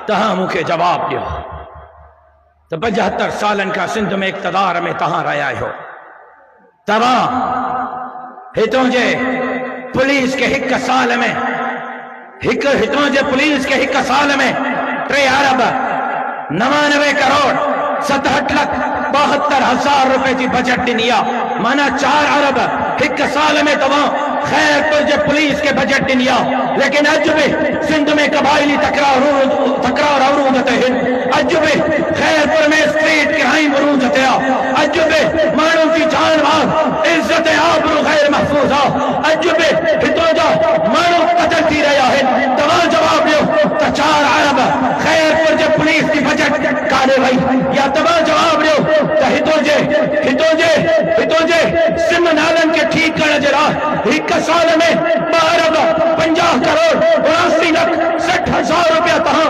तहां मूंखे जवाब दियो। तो 75 सालन का सिंध में इक़्तिदार में तहां रहा हो। तव्हां हितों जे पुलिस के एक साल में हितों जे पुलिस के एक साल में 3 अरब 99 करोड़ 67,72,000 रुपए की बजट दी आहे। माना 4 अरब एक साल में तव्हां खैरपुर जे पुलिस के बजट दी आहे। लेकिन अज भी सिंध में कबायली तकरार अरूज ते अज भी खैरपुर में स्ट्रीट क्राइम अरूज ते अज भी मानू की जान माल इज्जत आबरू गैर महफूज अज भी हितों जा मानू कतल थी रहा है। तव्हां जवाब दियो तो 4 अरब खैरपुर जे पुलिस की बजट काढे वई, या तव्हां जवाब दियो तो हितों जे सिम नालन के ठीक करण जे लाइ एक साल में 2 अरब 50 करोड़ 79,60,000 रुपया तहां